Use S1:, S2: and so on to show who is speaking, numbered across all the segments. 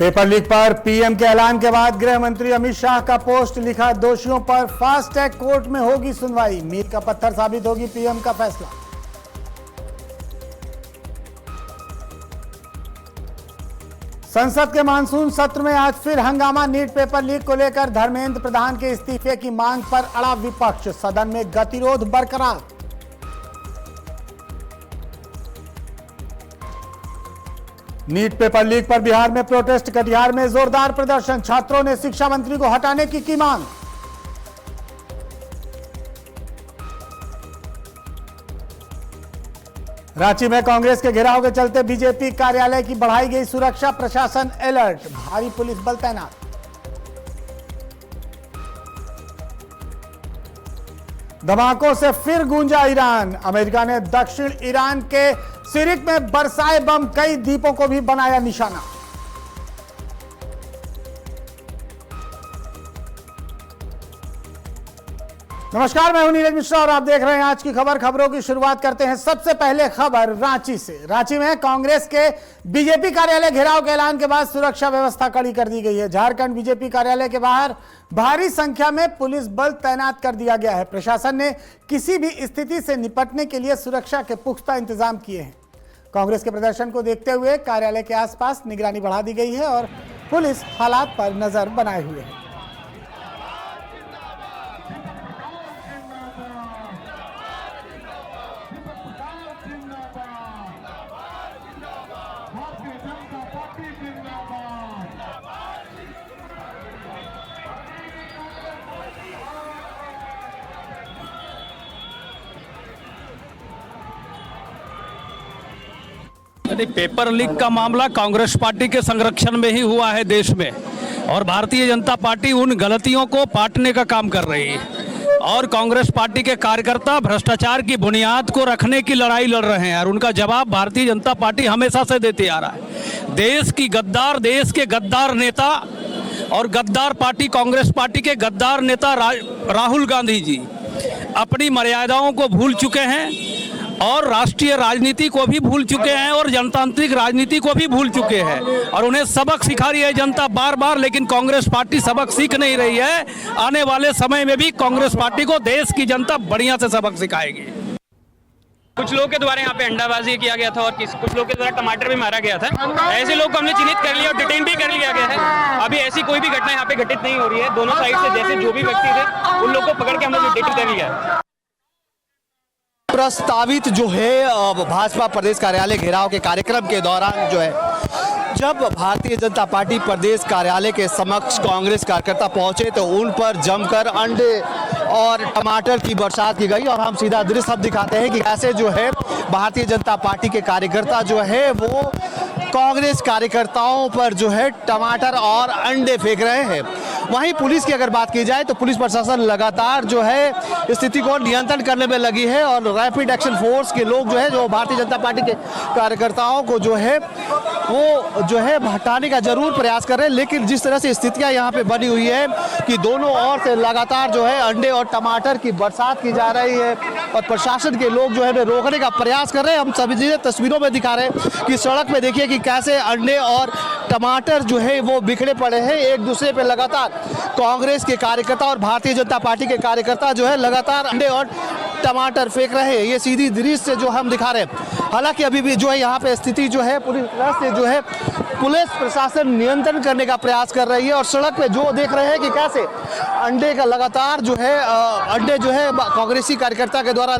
S1: Paper leak पर PM के ऐलान के बाद गृह मंत्री अमित शाह का पोस्ट लिखा, दोषियों पर फास्ट ट्रैक कोर्ट में होगी सुनवाई, मील का पत्थर साबित होगी पीएम का फैसला। संसद के मानसून सत्र में आज फिर हंगामा, नीट पेपर लीक को लेकर धर्मेंद्र प्रधान के इस्तीफे की मांग पर अड़ा विपक्ष, सदन में गतिरोध बरकरार। नीट पेपर लीक पर बिहार में प्रोटेस्ट, कटिहार में जोरदार प्रदर्शन, छात्रों ने शिक्षा मंत्री को हटाने की मांग। रांची में कांग्रेस के घेराव के चलते बीजेपी कार्यालय की बढ़ाई गई सुरक्षा, प्रशासन अलर्ट, भारी पुलिस बल तैनात। धमाकों से फिर गूंजा ईरान, अमेरिका ने दक्षिण ईरान के सिरिक में बरसाए बम, कई द्वीपों को भी बनाया निशाना। नमस्कार, मैं हूं नीरज मिश्रा और आप देख रहे हैं आज की खबर। खबरों की शुरुआत करते हैं सबसे पहले खबर रांची से। रांची में कांग्रेस के बीजेपी कार्यालय घेराव के ऐलान के बाद सुरक्षा व्यवस्था कड़ी कर दी गई है। झारखंड बीजेपी कार्यालय के बाहर भारी संख्या में पुलिस बल तैनात कर दिया गया है। प्रशासन ने किसी भी स्थिति से निपटने के लिए सुरक्षा के पुख्ता इंतजाम किए हैं। कांग्रेस के प्रदर्शन को देखते हुए कार्यालय के आसपास निगरानी बढ़ा दी गई है और पुलिस हालात पर नजर बनाए हुए है।
S2: पेपर लीक का मामला कांग्रेस पार्टी के संरक्षण में ही हुआ है देश में, और भारतीय जनता पार्टी उन गलतियों को पाटने का काम कर रही है। और कांग्रेस पार्टी के कार्यकर्ता भ्रष्टाचार की बुनियाद को रखने की लड़ाई लड़ रहे हैं और उनका जवाब भारतीय जनता पार्टी हमेशा से देते आ रहा है। देश के गद्दार नेता और गद्दार पार्टी कांग्रेस पार्टी के गद्दार नेता राहुल गांधी जी अपनी मर्यादाओं को भूल चुके हैं और राष्ट्रीय राजनीति को भी भूल चुके हैं और जनतांत्रिक राजनीति को भी भूल चुके हैं, और उन्हें सबक सिखा रही है जनता बार बार, लेकिन कांग्रेस पार्टी सबक सीख नहीं रही है। आने वाले समय में भी कांग्रेस पार्टी को देश की जनता बढ़िया से सबक सिखाएगी।
S3: कुछ लोगों के द्वारा यहाँ पे अंडाबाजी किया गया था और कुछ लोगों के द्वारा टमाटर भी मारा गया था। ऐसे लोग को हमने चिन्हित कर लिया और डिटेन भी कर लिया गया है। अभी ऐसी कोई भी घटना यहाँ पे घटित नहीं हो रही है। दोनों साइड से जैसे जो भी व्यक्ति थे उन लोगों को पकड़ के हमने डिटेन कर लिया है।
S4: प्रस्तावित जो है भाजपा प्रदेश कार्यालय घेराव के कार्यक्रम के दौरान जो है, जब भारतीय जनता पार्टी प्रदेश कार्यालय के समक्ष कांग्रेस कार्यकर्ता पहुंचे तो उन पर जमकर अंडे और टमाटर की बरसात की गई। और हम सीधा दृश्य अब दिखाते हैं कि कैसे जो है भारतीय जनता पार्टी के कार्यकर्ता जो है वो कांग्रेस कार्यकर्ताओं पर जो है टमाटर और अंडे फेंक रहे हैं। वहीं पुलिस की अगर बात की जाए तो पुलिस प्रशासन लगातार जो है स्थिति को नियंत्रण करने में लगी है और रैपिड एक्शन फोर्स के लोग जो है, जो भारतीय जनता पार्टी के कार्यकर्ताओं को जो है वो जो है हटाने का जरूर प्रयास कर रहे हैं। लेकिन जिस तरह से स्थितियां यहाँ पे बनी हुई है कि दोनों ओर से लगातार जो है अंडे और टमाटर की बरसात की जा रही है और प्रशासन के लोग जो है रोकने का प्रयास कर रहे हैं। हम सभी तस्वीरों में दिखा रहे हैं कि सड़क में देखिए कि कैसे अंडे और टमाटर जो है वो बिखरे पड़े हैं एक दूसरे पे। लगातार कांग्रेस के कार्यकर्ता और भारतीय जनता पार्टी के कार्यकर्ता जो है लगातार अंडे और टमाटर फेंक रहे हैं। ये सीधी दृश्य जो हम दिखा रहे हैं। हालांकि अभी भी जो है यहाँ पे स्थिति जो है पूरी तरह से जो है पुलिस प्रशासन नियंत्रण करने का प्रयास कर रही है और सड़क पे जो देख रहे हैं कि कैसे अंडे का लगातार जो है अंडे जो है कांग्रेसी कार्यकर्ता के द्वारा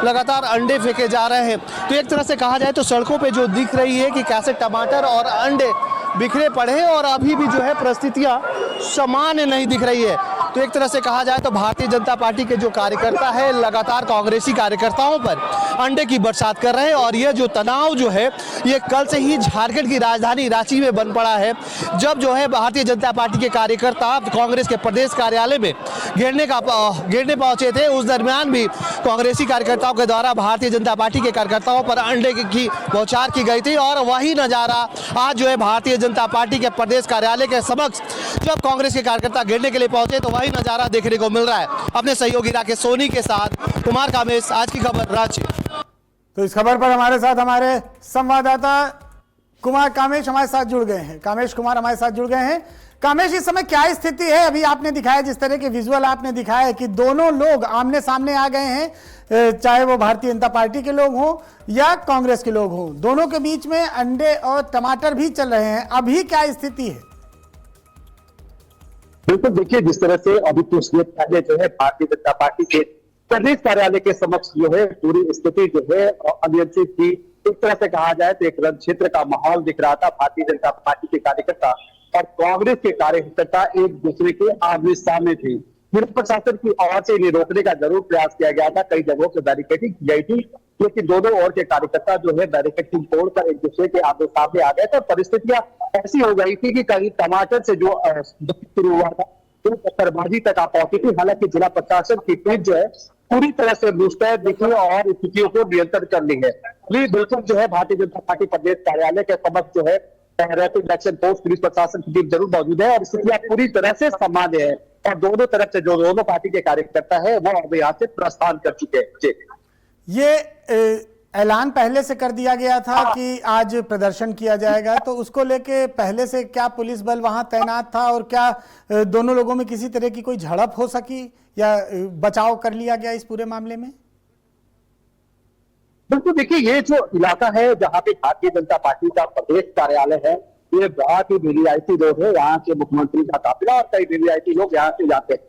S4: लगातार अंडे फेंके जा रहे हैं। तो एक तरह से कहा जाए तो सड़कों पे जो दिख रही है कि कैसे टमाटर और अंडे बिखरे पड़े हैं और अभी भी जो है परिस्थितियां सामान्य नहीं दिख रही है। तो एक तरह से कहा जाए तो भारतीय जनता पार्टी के जो कार्यकर्ता है लगातार कांग्रेसी कार्यकर्ताओं पर अंडे की बरसात कर रहे हैं और ये जो तनाव जो है ये कल से ही झारखंड की राजधानी रांची में बन पड़ा है। जब जो है भारतीय जनता पार्टी के कार्यकर्ता कांग्रेस के प्रदेश कार्यालय में घेरने पहुंचे थे, उस दरमियान भी कांग्रेसी कार्यकर्ताओं के द्वारा भारतीय जनता पार्टी के कार्यकर्ताओं पर अंडे की बौछार की गई थी। और वही नजारा आज जो है भारतीय जनता पार्टी के प्रदेश कार्यालय के समक्ष जब कांग्रेस के कार्यकर्ता घेरने के लिए पहुंचे तो वही नजारा देखने को मिल रहा है। अपने सहयोगी राकेश सोनी के साथ कुमार कामेश, आज की खबर रांची।
S1: तो इस खबर पर हमारे साथ हमारे संवाददाता कुमार कामेश हमारे साथ जुड़ गए हैं। कामेश कुमार हमारे साथ जुड़ गए हैं। कामेश, इस समय क्या स्थिति है? अभी आपने दिखाया, जिस तरह के विजुअल आपने दिखाया कि दोनों लोग आमने सामने आ गए हैं, चाहे वो भारतीय जनता पार्टी के लोग हों या कांग्रेस के लोग हों, दोनों के बीच में अंडे और टमाटर भी चल रहे हैं। अभी क्या स्थिति है?
S5: बिल्कुल, देखिए जिस तरह से अभी कुछ देर पहले जो है भारतीय जनता पार्टी के प्रदेश कार्यालय के समक्ष जो है पूरी स्थिति जो है अनियंत्रित थी। एक तरह से कहा जाए तो एक रण क्षेत्र का माहौल दिख रहा था। भारतीय जनता पार्टी के कार्यकर्ता और कांग्रेस के कार्यकर्ता एक दूसरे के आमने सामने थे। जिला प्रशासन की ओर से इन्हें रोकने का जरूर प्रयास किया गया था, कई जगहों से बैरिकेडिंग की गई थी, लेकिन दोनों ओर के कार्यकर्ता जो है बैरिकेडिंग तोड़कर एक दूसरे के आमने सामने आ गए थे। परिस्थितियां ऐसी हो गई थी कि कहीं टमाटर से जो शुरू हुआ था तो पत्थरबाजी तक आ पहुंची थी। हालांकि जिला प्रशासन की टीम जो है पूरी तरह से मुस्तैद दिखी और स्थितियों को नियंत्रण कर ली है। बिल्कुल जो है भारतीय जनता पार्टी प्रदेश कार्यालय के समक्ष जो है रैपिड एक्शन फोर्स पुलिस प्रशासन की टीम जरूर मौजूद है और स्थितियां पूरी तरह से सामान्य है और दोनों तरफ से जो दोनों पार्टी के कार्यकर्ता है वो अब यहाँ से प्रस्थान कर चुके हैं।
S1: ये ऐलान पहले से कर दिया गया था कि आज प्रदर्शन किया जाएगा, तो उसको लेके पहले से क्या पुलिस बल वहां तैनात था और क्या दोनों लोगों में किसी तरह की कोई झड़प हो सकी या बचाव कर लिया गया इस पूरे मामले में?
S5: बिल्कुल, देखिए ये जो इलाका है जहाँ पे भारतीय जनता पार्टी का प्रदेश कार्यालय है, ये बहुत ही वीवीआईपी लोग है। यहाँ के मुख्यमंत्री का काफिला और कई वीवीआईपी लोग यहाँ से जाते हैं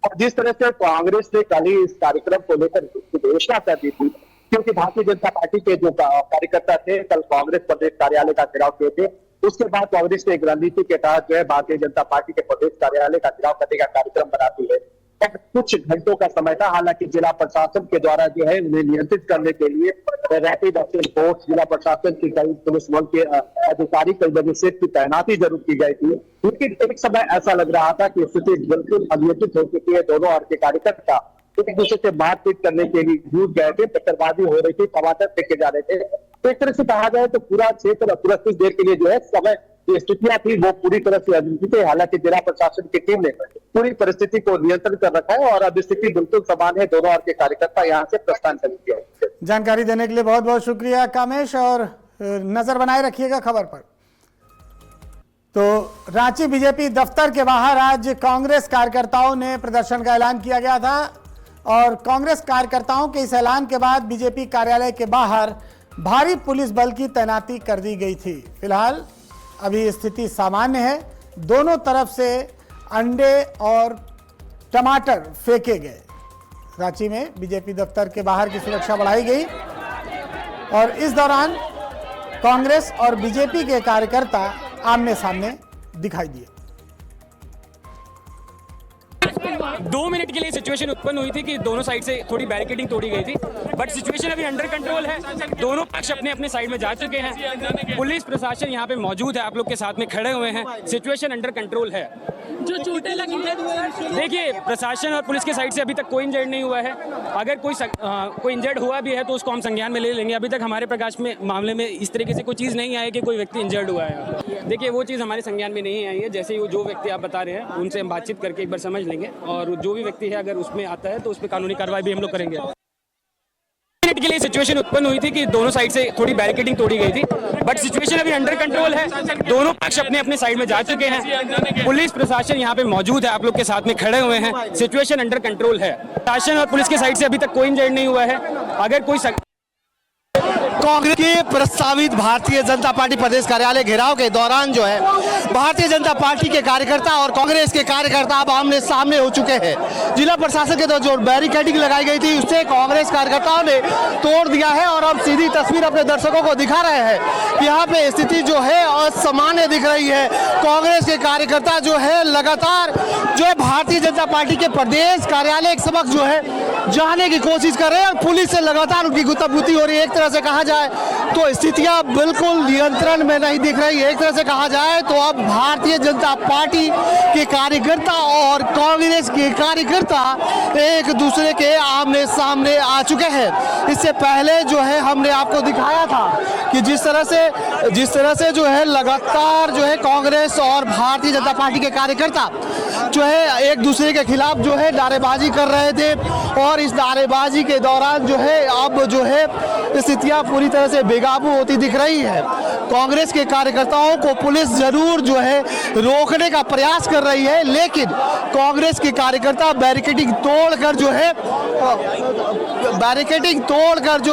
S5: और जिस तरह से कांग्रेस ने कल ही इस कार्यक्रम को लेकर घोषणा कर दी थी, क्योंकि भारतीय जनता पार्टी के जो कार्यकर्ता थे कल कांग्रेस प्रदेश कार्यालय का घेराव किए थे, उसके बाद कांग्रेस ने एक रणनीति के तहत जो है भारतीय जनता पार्टी के प्रदेश कार्यालय का घेराव करने का कार्यक्रम बनाती है। और कुछ घंटों का समय था, हालांकि जिला प्रशासन के द्वारा जो है उन्हें नियंत्रित करने के लिए रैपिड एक्शन फोर्स, जिला प्रशासन की कई पुलिस बल के अधिकारी, कई बजे से तैनाती जरूर की गई थी, लेकिन एक समय ऐसा लग रहा था कि स्थिति बिल्कुल अनियंत्रित हो चुकी है। दोनों ओर के कार्यकर्ता एक दूसरे से मारपीट करने के लिए जूझ गए थे, पत्थरबाजी हो रही थी, टमाटर फेंके जा रहे थे। तो एक तरह से कहा जाए तो पूरा क्षेत्र पूरा कुछ देर के लिए जो है समय स्थितियां थी वो पूरी तरह से अनियंत्रित है। हालांकि जिला प्रशासन की टीम ने पूरी परिस्थिति को नियंत्रण कर रखा है और अब स्थिति बिल्कुल सामान्य है। दोनों ओर के कार्यकर्ता यहाँ से प्रस्थान कर चुके हैं।
S1: जानकारी देने के लिए बहुत बहुत शुक्रिया कामेश, और नजर बनाए रखिएगा खबर पर। तो रांची बीजेपी दफ्तर के बाहर आज कांग्रेस कार्यकर्ताओं ने प्रदर्शन का ऐलान किया गया था और कांग्रेस कार्यकर्ताओं के इस ऐलान के बाद बीजेपी कार्यालय के बाहर भारी पुलिस बल की तैनाती कर दी गई थी। फिलहाल अभी स्थिति सामान्य है। दोनों तरफ से अंडे और टमाटर फेंके गए। रांची में बीजेपी दफ्तर के बाहर की सुरक्षा बढ़ाई गई और इस दौरान कांग्रेस और बीजेपी के कार्यकर्ता आमने सामने दिखाई दिए।
S3: 2 मिनट के लिए सिचुएशन उत्पन्न हुई थी कि दोनों साइड से थोड़ी बैरिकेडिंग तोड़ी गई थी, बट सिचुएशन अभी अंडर कंट्रोल है। दोनों पक्ष अपने अपने साइड में जा चुके हैं। पुलिस प्रशासन यहाँ पे मौजूद है, आप लोग के साथ में खड़े हुए हैं। सिचुएशन अंडर कंट्रोल है। जो चोटें लगी हैं, देखिए प्रशासन और पुलिस के साइड से अभी तक कोई इंजर्ड नहीं हुआ है। अगर कोई इंजर्ड हुआ भी है तो उसको हम संज्ञान में ले लेंगे। अभी तक हमारे प्रकाश में मामले में इस तरीके से कोई चीज़ नहीं आई कि कोई व्यक्ति इंजर्ड हुआ है। देखिए वो चीज़ हमारे संज्ञान में नहीं आई है। जैसे ही जो व्यक्ति आप बता रहे हैं उनसे हम बातचीत करके एक बार समझ लेंगे और जो भी व्यक्ति है अगर उसमें आता है तो उस पर कानूनी कार्रवाई भी हम लोग करेंगे। मिनट के लिए सिचुएशन उत्पन्न हुई थी कि दोनों साइड से थोड़ी बैरिकेडिंग तोड़ी गई थी, बट सिचुएशन अभी अंडर कंट्रोल है। दोनों पक्ष अपने अपने साइड में जा चुके हैं। पुलिस प्रशासन यहाँ पे मौजूद है, आप लोग के साथ में खड़े हुए हैं। सिचुएशन अंडर कंट्रोल है। प्रशासन और पुलिस के साइड से अभी तक कोई इंजर्ड नहीं हुआ है। अगर कोई
S4: कांग्रेस के प्रस्तावित भारतीय जनता पार्टी प्रदेश कार्यालय घेराव के दौरान जो है भारतीय जनता पार्टी के कार्यकर्ता और कांग्रेस के कार्यकर्ता अब आमने सामने हो चुके हैं। जिला प्रशासन के द्वारा जो बैरिकेडिंग लगाई गई थी उससे कांग्रेस कार्यकर्ताओं ने तोड़ दिया है और अब सीधी तस्वीर अपने दर्शकों को दिखा रहे हैं कि यहाँ पे स्थिति जो है असामान्य दिख रही है। कांग्रेस के कार्यकर्ता जो है लगातार जो है भारतीय जनता पार्टी के प्रदेश कार्यालय के समक्ष जो है जाने की कोशिश कर रहे हैं और पुलिस से लगातार उनकी गुत्तागुत्ती हो रही है। एक तरह से कहा जाए तो स्थितियां बिल्कुल नियंत्रण में नहीं दिख रही है। एक तरह से कहा जाए तो अब भारतीय जनता पार्टी के कार्यकर्ता और कांग्रेस के कार्यकर्ता एक दूसरे के आमने सामने आ चुके हैं। इससे पहले जो है हमने आपको दिखाया था कि जिस तरह से जो है लगातार जो है कांग्रेस और भारतीय जनता पार्टी के कार्यकर्ता जो है एक दूसरे के खिलाफ जो है नारेबाजी कर रहे थे और इस नारेबाजी के दौरान जो है अब जो है स्थितियां पूरी तरह से बेकाबू होती दिख रही है। कांग्रेस के कार्यकर्ताओं को पुलिस जरूर जो है रोकने का प्रयास कर रही है, लेकिन कांग्रेस के कार्यकर्ता बैरिकेडिंग तोड़कर जो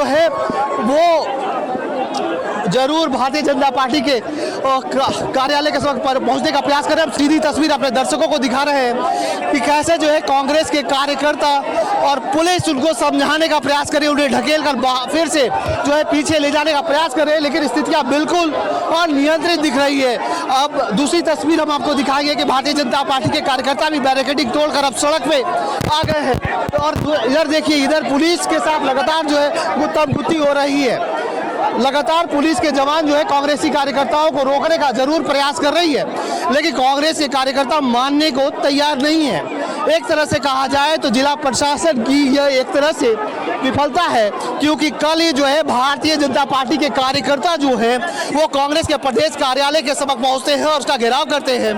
S4: है वो जरूर भारतीय जनता पार्टी के कार्यालय के समक्ष पहुंचने का प्रयास कर रहे हैं। सीधी तस्वीर अपने दर्शकों को दिखा रहे हैं कि कैसे जो है कांग्रेस के कार्यकर्ता और पुलिस उनको समझाने का प्रयास कर रही है, उन्हें ढकेल कर फिर से जो है पीछे ले जाने का प्रयास कर रहे हैं, लेकिन स्थितियां बिल्कुल अनियंत्रित दिख रही है। अब दूसरी तस्वीर हम आपको दिखाएंगे कि भारतीय जनता पार्टी के कार्यकर्ता भी बैरिकेडिंग तोड़कर अब सड़क पे आ गए हैं और इधर देखिए, इधर पुलिस के साथ लगातार जो है गुत्थम-गुत्ती हो रही है। लगातार पुलिस के जवान जो है कांग्रेसी कार्यकर्ताओं को रोकने का जरूर प्रयास कर रही है, लेकिन कांग्रेस के कार्यकर्ता मानने को तैयार नहीं है। एक तरह से कहा जाए तो जिला प्रशासन की यह एक तरह से विफलता है, क्योंकि कल ही जो है भारतीय जनता पार्टी के कार्यकर्ता जो है वो कांग्रेस के प्रदेश कार्यालय के समक्ष पहुंचते हैं और उसका घेराव करते हैं।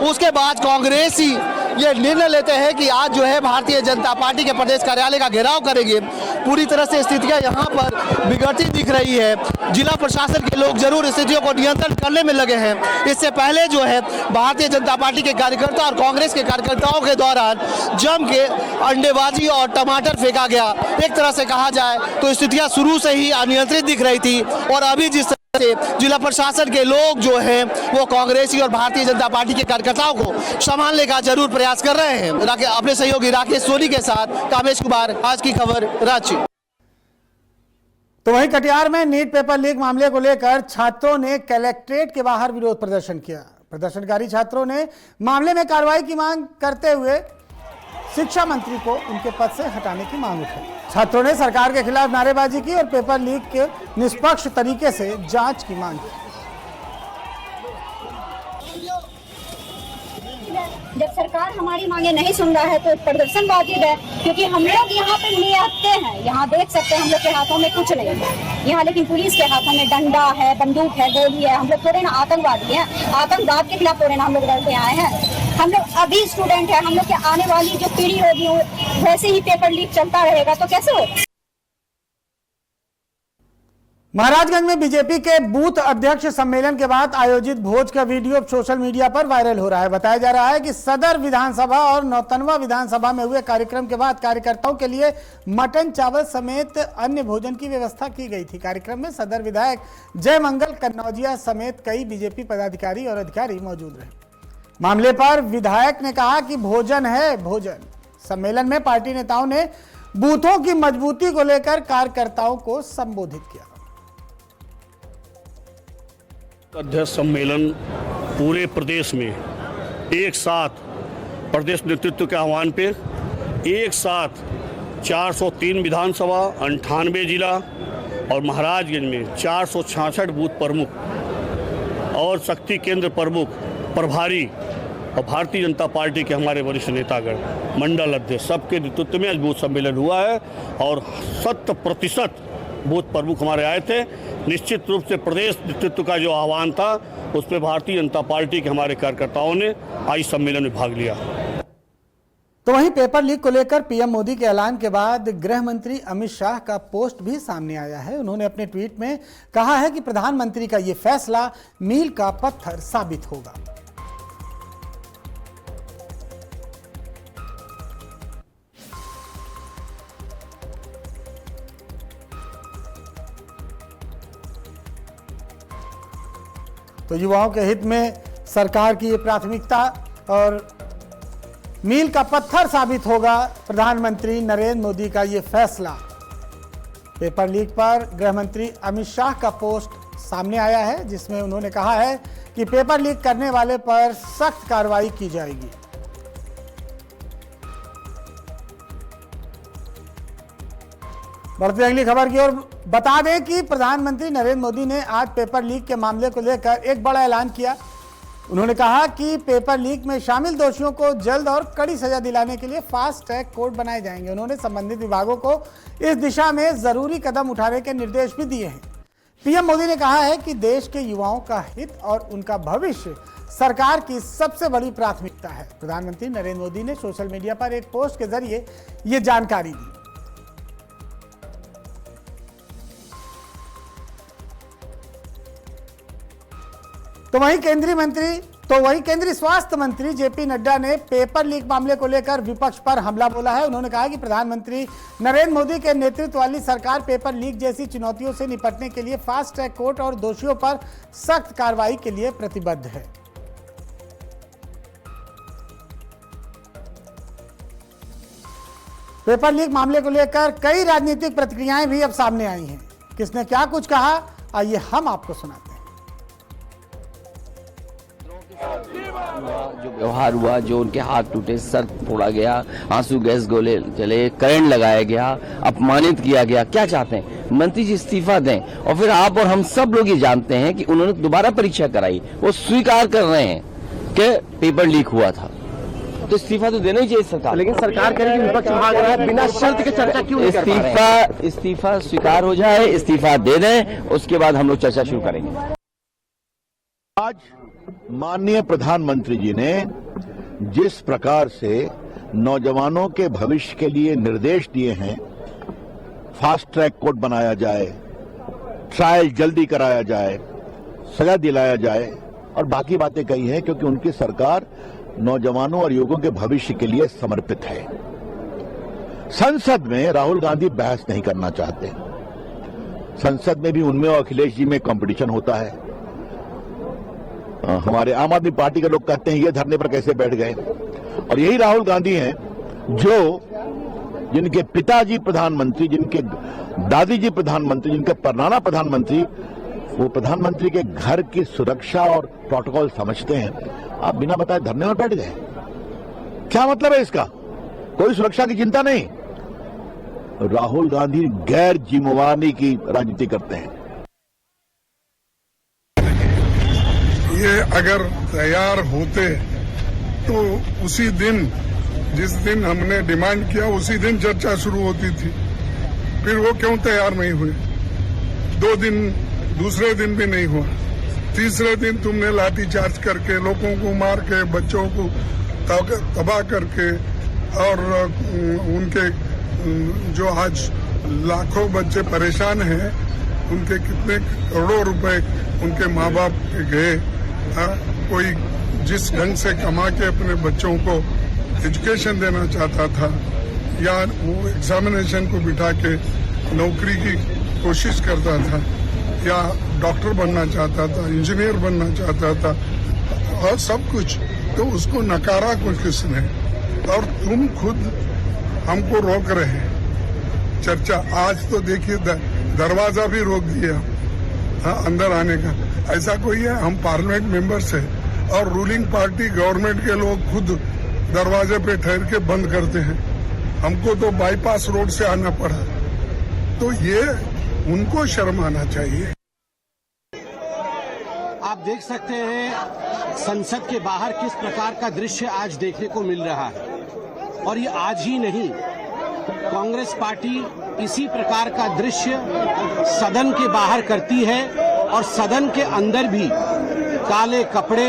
S4: उसके बाद कांग्रेसी ये निर्णय लेते हैं कि आज जो है भारतीय जनता पार्टी के प्रदेश कार्यालय का घेराव करेंगे। पूरी तरह से स्थितियां यहाँ पर बिगड़ती दिख रही है। जिला प्रशासन के लोग जरूर स्थितियों को नियंत्रण करने में लगे हैं। इससे पहले जो है भारतीय जनता पार्टी के कार्यकर्ता और कांग्रेस के कार्यकर्ताओं के दौरान जम के अंडेबाजी और टमाटर फेंका गया। एक तरह से कहा जाए तो स्थितियां शुरू से ही अनियंत्रित दिख रही थी और अभी जिस जिला प्रशासन के लोग जो हैं वो कांग्रेसी और भारतीय जनता पार्टी के कार्यकर्ताओं को संभालने का जरूर प्रयास कर रहे हैं। अपने सहयोगी राकेश सोनी के साथ कामेश कुमार, आज की खबर, रांची।
S1: तो वहीं कटिहार में नीट पेपर लीक मामले को लेकर छात्रों ने कलेक्ट्रेट के बाहर विरोध प्रदर्शन किया। प्रदर्शनकारी छात्रों ने मामले में कार्रवाई की मांग करते हुए शिक्षा मंत्री को उनके पद से हटाने की मांग उठाई। छात्रों ने सरकार के खिलाफ नारेबाजी की और पेपर लीक के निष्पक्ष तरीके से जांच की मांग की।
S6: जब सरकार हमारी मांगे नहीं सुन रहा है तो प्रदर्शन वाजिब है, क्योंकि हम लोग यहाँ पे निहत्थे हैं। यहाँ देख सकते हैं हम लोग के हाथों में कुछ नहीं है यहाँ, लेकिन पुलिस के हाथों में डंडा है, बंदूक है, गोली है। हम लोग थोड़े ना आतंकवादी हैं, आतंकवाद के खिलाफ थोड़े ना हम लोग लड़ते आए हैं। हम लोग अभी स्टूडेंट है, हम लोग के आने वाली जो पीढ़ी होगी वैसे ही पेपर लीक चलता रहेगा तो कैसे होगा।
S1: महाराजगंज में बीजेपी के बूथ अध्यक्ष सम्मेलन के बाद आयोजित भोज का वीडियो सोशल मीडिया पर वायरल हो रहा है। बताया जा रहा है कि सदर विधानसभा और नौतनवा विधानसभा में हुए कार्यक्रम के बाद कार्यकर्ताओं के लिए मटन, चावल समेत अन्य भोजन की व्यवस्था की गई थी। कार्यक्रम में सदर विधायक जयमंगल कन्नौजिया समेत कई बीजेपी पदाधिकारी और अधिकारी मौजूद रहे। मामले पर विधायक ने कहा कि भोजन है भोजन। सम्मेलन में पार्टी नेताओं ने बूथों की मजबूती को लेकर कार्यकर्ताओं को संबोधित किया।
S7: अध्यक्ष सम्मेलन पूरे प्रदेश में एक साथ प्रदेश नेतृत्व के आह्वान पे एक साथ 403 विधानसभा, 98 जिला और महाराजगंज में 466 बूथ प्रमुख और शक्ति केंद्र प्रमुख, प्रभारी और भारतीय जनता पार्टी के हमारे वरिष्ठ नेतागण, मंडल अध्यक्ष सबके नेतृत्व में आज बूथ सम्मेलन हुआ है और 100% बूथ प्रमुख हमारे आए थे। निश्चित रूप से प्रदेश नेतृत्व का जो आह्वान था उस पर भारतीय जनता पार्टी के हमारे कार्यकर्ताओं ने आज सम्मेलन में भाग लिया।
S1: तो वहीं पेपर लीक को लेकर पीएम मोदी के ऐलान के बाद गृह मंत्री अमित शाह का पोस्ट भी सामने आया है। उन्होंने अपने ट्वीट में कहा है कि प्रधानमंत्री का यह फैसला मील का पत्थर साबित होगा। तो युवाओं के हित में सरकार की ये प्राथमिकता और मील का पत्थर साबित होगा प्रधानमंत्री नरेंद्र मोदी का ये फैसला। पेपर लीक पर गृह मंत्री अमित शाह का पोस्ट सामने आया है, जिसमें उन्होंने कहा है कि पेपर लीक करने वाले पर सख्त कार्रवाई की जाएगी। बढ़ते अगली खबर की ओर बता दें कि प्रधानमंत्री नरेंद्र मोदी ने आज पेपर लीक के मामले को लेकर एक बड़ा ऐलान किया। उन्होंने कहा कि पेपर लीक में शामिल दोषियों को जल्द और कड़ी सजा दिलाने के लिए फास्ट ट्रैक कोर्ट बनाए जाएंगे। उन्होंने संबंधित विभागों को इस दिशा में जरूरी कदम उठाने के निर्देश भी दिए हैं। पीएम मोदी ने कहा है कि देश के युवाओं का हित और उनका भविष्य सरकार की सबसे बड़ी प्राथमिकता है। प्रधानमंत्री नरेंद्र मोदी ने सोशल मीडिया पर एक पोस्ट के जरिए ये जानकारी दी। तो वहीं केंद्रीय स्वास्थ्य मंत्री जेपी नड्डा ने पेपर लीक मामले को लेकर विपक्ष पर हमला बोला है। उन्होंने कहा कि प्रधानमंत्री नरेंद्र मोदी के नेतृत्व वाली सरकार पेपर लीक जैसी चुनौतियों से निपटने के लिए फास्ट ट्रैक कोर्ट और दोषियों पर सख्त कार्रवाई के लिए प्रतिबद्ध है। पेपर लीक मामले को लेकर कई राजनीतिक प्रतिक्रियाएं भी अब सामने आई हैं। किसने क्या कुछ कहा, आइए हम आपको सुनाते हैं।
S8: जो व्यवहार हुआ, जो उनके हाथ टूटे, सर फोड़ा गया, आंसू गैस गोले चले, करंट लगाया गया, अपमानित किया गया, क्या चाहते हैं? मंत्री जी इस्तीफा दें। और फिर आप और हम सब लोग ये जानते हैं कि उन्होंने दोबारा परीक्षा कराई, वो स्वीकार कर रहे हैं कि पेपर लीक हुआ था, तो इस्तीफा तो देना ही चाहिए सरकार।
S4: लेकिन सरकार कह रही है कि विपक्ष भाग रहा है, बिना शर्त के चर्चा क्यों नहीं कर पा रहे हैं?
S8: इस्तीफा स्वीकार हो जाए, इस्तीफा दे दें, उसके बाद हम लोग चर्चा शुरू करेंगे।
S9: आज माननीय प्रधानमंत्री जी ने जिस प्रकार से नौजवानों के भविष्य के लिए निर्देश दिए हैं, फास्ट ट्रैक कोर्ट बनाया जाए, ट्रायल जल्दी कराया जाए, सजा दिलाया जाए और बाकी बातें कही हैं, क्योंकि उनकी सरकार नौजवानों और युवकों के भविष्य के लिए समर्पित है। संसद में राहुल गांधी बहस नहीं करना चाहते। संसद में भी उनमें और अखिलेश जी में कंपटीशन होता है। हमारे आम आदमी पार्टी के लोग कहते हैं ये धरने पर कैसे बैठ गए, और यही राहुल गांधी हैं जिनके पिताजी प्रधानमंत्री, जिनके दादी जी प्रधानमंत्री, जिनके परनाना प्रधानमंत्री, वो प्रधानमंत्री के घर की सुरक्षा और प्रोटोकॉल समझते हैं। आप बिना बताए धरने पर बैठ गए, क्या मतलब है इसका? कोई सुरक्षा की चिंता नहीं। राहुल गांधी गैर जिम्मेवारी की राजनीति करते हैं।
S10: ये अगर तैयार होते तो उसी दिन, जिस दिन हमने डिमांड किया उसी दिन चर्चा शुरू होती थी। फिर वो क्यों तैयार नहीं हुए? 2 दिन, दूसरे दिन भी नहीं हुआ, तीसरे दिन तुमने लाठीचार्ज करके, लोगों को मार के, बच्चों को तबाह करके, और उनके जो आज लाखों बच्चे परेशान हैं, उनके कितने करोड़ों रुपए उनके माँ बाप के गए। कोई जिस ढंग से कमा के अपने बच्चों को एजुकेशन देना चाहता था, या वो एग्जामिनेशन को बिठा के नौकरी की कोशिश करता था, या डॉक्टर बनना चाहता था, इंजीनियर बनना चाहता था, और सब कुछ, तो उसको नकारा कुछ किसने? और तुम खुद हमको रोक रहे हैं चर्चा। आज तो देखिए दरवाजा भी रोक दिया अंदर आने का। ऐसा कोई है? हम पार्लियामेंट मेंबर्स हैं और रूलिंग पार्टी गवर्नमेंट के लोग खुद दरवाजे पे ठहर के बंद करते हैं। हमको तो बाईपास रोड से आना पड़ा। तो ये उनको शर्म आना चाहिए।
S11: आप देख सकते हैं संसद के बाहर किस प्रकार का दृश्य आज देखने को मिल रहा है। और ये आज ही नहीं, कांग्रेस पार्टी इसी प्रकार का दृश्य सदन के बाहर करती है, और सदन के अंदर भी काले कपड़े,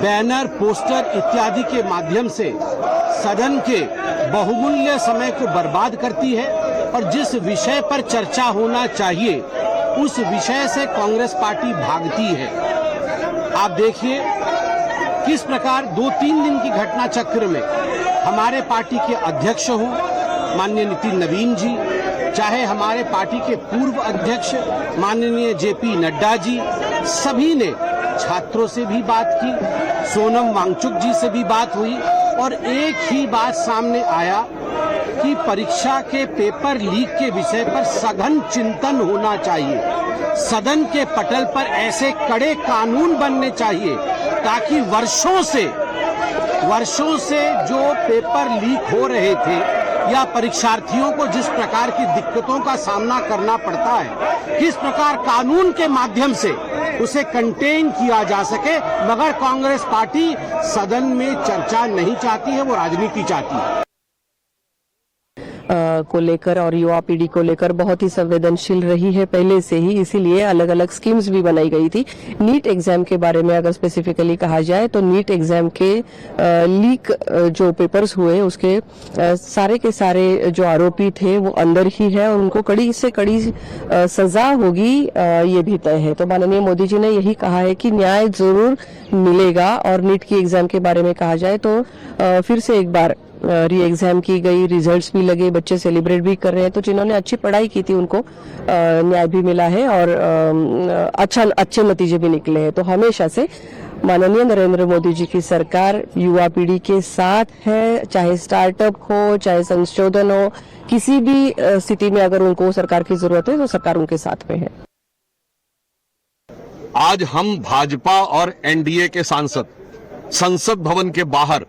S11: बैनर, पोस्टर इत्यादि के माध्यम से सदन के बहुमूल्य समय को बर्बाद करती है। और जिस विषय पर चर्चा होना चाहिए उस विषय से कांग्रेस पार्टी भागती है। आप देखिए किस प्रकार 2-3 दिन की घटना चक्र में हमारे पार्टी के अध्यक्ष हों माननीय नितिन नवीन जी, चाहे हमारे पार्टी के पूर्व अध्यक्ष माननीय जेपी नड्डा जी, सभी ने छात्रों से भी बात की, सोनम वांगचुक जी से भी बात हुई, और एक ही बात सामने आया कि परीक्षा के पेपर लीक के विषय पर सघन चिंतन होना चाहिए। सदन के पटल पर ऐसे कड़े कानून बनने चाहिए ताकि वर्षों से जो पेपर लीक हो रहे थे या परीक्षार्थियों को जिस प्रकार की दिक्कतों का सामना करना पड़ता है, किस प्रकार कानून के माध्यम से उसे कंटेन किया जा सके। मगर कांग्रेस पार्टी सदन में चर्चा नहीं चाहती है, वो राजनीति चाहती है।
S12: को लेकर और युवा पीढ़ी को लेकर बहुत ही संवेदनशील रही है पहले से ही, इसीलिए अलग अलग स्कीम्स भी बनाई गई थी। नीट एग्जाम के बारे में अगर स्पेसिफिकली कहा जाए तो नीट एग्जाम के लीक जो पेपर्स हुए उसके सारे के सारे जो आरोपी थे वो अंदर ही है और उनको कड़ी से कड़ी सजा होगी, ये भी तय है। तो माननीय मोदी जी ने यही कहा है कि न्याय जरूर मिलेगा। और नीट की एग्जाम के बारे में कहा जाए तो फिर से एक बार री एग्जाम की गई, रिजल्ट्स भी लगे, बच्चे सेलिब्रेट भी कर रहे हैं। तो जिन्होंने अच्छी पढ़ाई की थी उनको न्याय भी मिला है और अच्छे नतीजे भी निकले हैं। तो हमेशा से माननीय नरेंद्र मोदी जी की सरकार युवा पीढ़ी के साथ है, चाहे स्टार्टअप हो, चाहे संशोधन हो, किसी भी स्थिति में अगर उनको सरकार की जरूरत है तो सरकार उनके साथ में है।
S13: आज हम भाजपा और एनडीए के सांसद संसद भवन के बाहर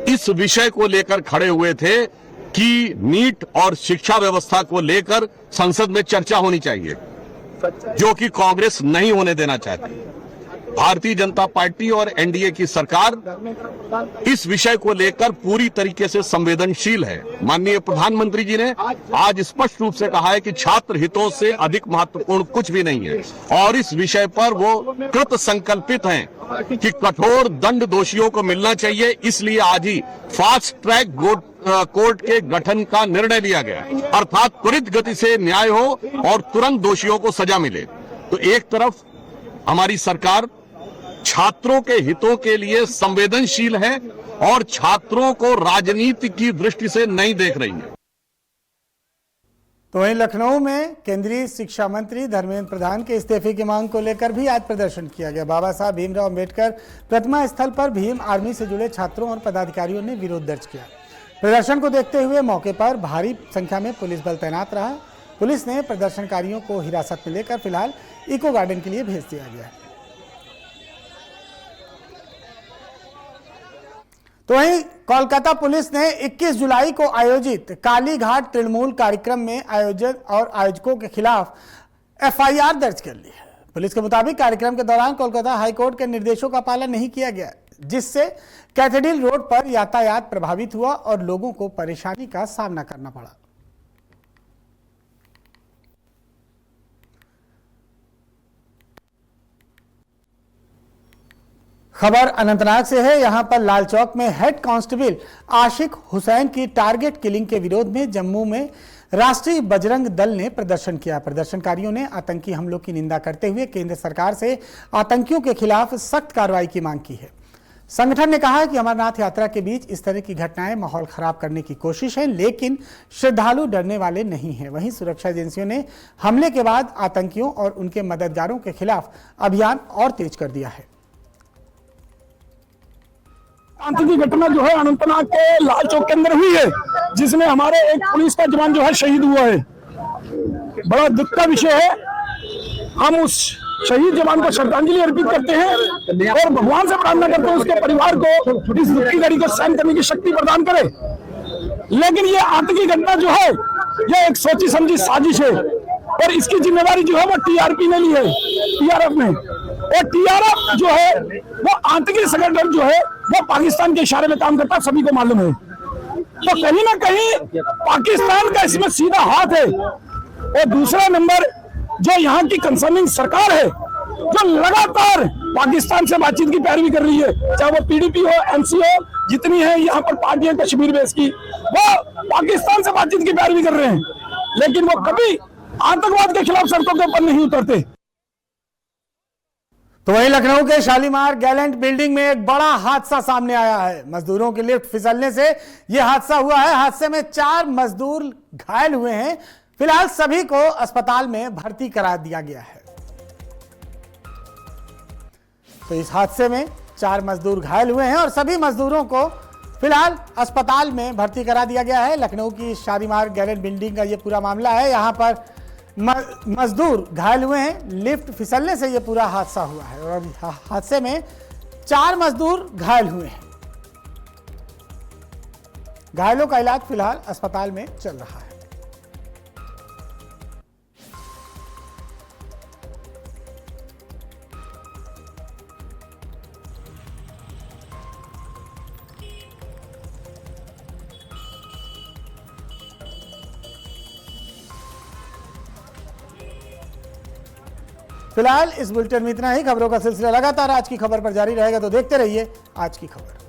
S13: इस विषय को लेकर खड़े हुए थे कि नीट और शिक्षा व्यवस्था को लेकर संसद में चर्चा होनी चाहिए, जो कि कांग्रेस नहीं होने देना चाहती। भारतीय जनता पार्टी और एनडीए की सरकार इस विषय को लेकर पूरी तरीके से संवेदनशील है। माननीय प्रधानमंत्री जी ने आज स्पष्ट रूप से कहा है कि छात्र हितों से अधिक महत्वपूर्ण कुछ भी नहीं है और इस विषय पर वो कृत संकल्पित हैं कि कठोर दंड दोषियों को मिलना चाहिए। इसलिए आज ही फास्ट ट्रैक कोर्ट के गठन का निर्णय लिया गया, अर्थात त्वरित गति से न्याय हो और तुरंत दोषियों को सजा मिले। तो एक तरफ हमारी सरकार छात्रों के हितों के लिए संवेदनशील है और छात्रों को राजनीति की दृष्टि से नहीं देख रही है।
S1: तो वहीं लखनऊ में केंद्रीय शिक्षा मंत्री धर्मेंद्र प्रधान के इस्तीफे की मांग को लेकर भी आज प्रदर्शन किया गया। बाबा साहब भीमराव अम्बेडकर प्रतिमा स्थल पर भीम आर्मी से जुड़े छात्रों और पदाधिकारियों ने विरोध दर्ज किया। प्रदर्शन को देखते हुए मौके पर भारी संख्या में पुलिस बल तैनात रहा। पुलिस ने प्रदर्शनकारियों को हिरासत में लेकर फिलहाल इको गार्डन के लिए भेज दिया गया है। तो वहीं कोलकाता पुलिस ने 21 जुलाई को आयोजित काली घाट तृणमूल कार्यक्रम में आयोजकों के खिलाफ एफआईआर दर्ज कर ली है। पुलिस के मुताबिक कार्यक्रम के दौरान कोलकाता हाईकोर्ट के निर्देशों का पालन नहीं किया गया, जिससे कैथेड्रल रोड पर यातायात प्रभावित हुआ और लोगों को परेशानी का सामना करना पड़ा। खबर अनंतनाग से है। यहां पर लाल चौक में हेड कांस्टेबल आशिक हुसैन की टारगेट किलिंग के विरोध में जम्मू में राष्ट्रीय बजरंग दल ने प्रदर्शन किया। प्रदर्शनकारियों ने आतंकी हमलों की निंदा करते हुए केंद्र सरकार से आतंकियों के खिलाफ सख्त कार्रवाई की मांग की है। संगठन ने कहा है कि अमरनाथ यात्रा के बीच इस तरह की घटनाएं माहौल खराब करने की कोशिश है, लेकिन श्रद्धालु डरने वाले नहीं हैं। वहीं सुरक्षा एजेंसियों ने हमले के बाद आतंकियों और उनके मददगारों के खिलाफ अभियान और तेज कर दिया है।
S14: आतंकी घटना जो है अनंतनाग के लाल चौक के अंदर हुई है, जिसमें हमारे एक पुलिस का जवान जो है शहीद हुआ है। बड़ा दुख का विषय है। हम उस शहीद जवान को श्रद्धांजलि अर्पित करते हैं और भगवान से प्रार्थना करते हैं उसके परिवार को इस दुख की घड़ी को सहन करने की शक्ति प्रदान करे। लेकिन ये आतंकी घटना जो है ये एक सोची समझी साजिश है और इसकी जिम्मेदारी जो है वो टीआरपी ने ली है, टीआरएफ ने। और टीआरएफ जो है वो आतंकी संगठन जो है वो पाकिस्तान के इशारे में काम करता है, सभी को मालूम है। तो कहीं ना कहीं पाकिस्तान का इसमें सीधा हाथ है। और दूसरा नंबर जो यहाँ की कंसर्निंग सरकार है जो लगातार पाकिस्तान से बातचीत की पैरवी कर रही है, चाहे वो पीडीपी हो, एमसी हो, जितनी है यहाँ पर पार्टियां कश्मीर बेस की, वो पाकिस्तान से बातचीत की पैरवी कर रहे हैं, लेकिन वो कभी आतंकवाद के खिलाफ सड़कों के ऊपर नहीं उतरते।
S1: तो वहीं लखनऊ के शालीमार गैलेंट बिल्डिंग में एक बड़ा हादसा सामने आया है। मजदूरों की लिफ्ट फिसलने से यह हादसा हुआ है। हादसे में 4 मजदूर घायल हुए हैं। फिलहाल सभी को अस्पताल में भर्ती करा दिया गया है। तो इस हादसे में 4 मजदूर घायल हुए हैं और सभी मजदूरों को फिलहाल अस्पताल में भर्ती करा दिया गया है। लखनऊ की शालीमार गैलेंट बिल्डिंग का यह पूरा मामला है। यहां पर मजदूर घायल हुए हैं। लिफ्ट फिसलने से यह पूरा हादसा हुआ है और हादसे में 4 मजदूर घायल हुए हैं। घायलों का इलाज फिलहाल अस्पताल में चल रहा है। फिलहाल इस बुलेटिन में इतना ही। खबरों का सिलसिला लगातार आज की खबर पर जारी रहेगा, तो देखते रहिए आज की खबर।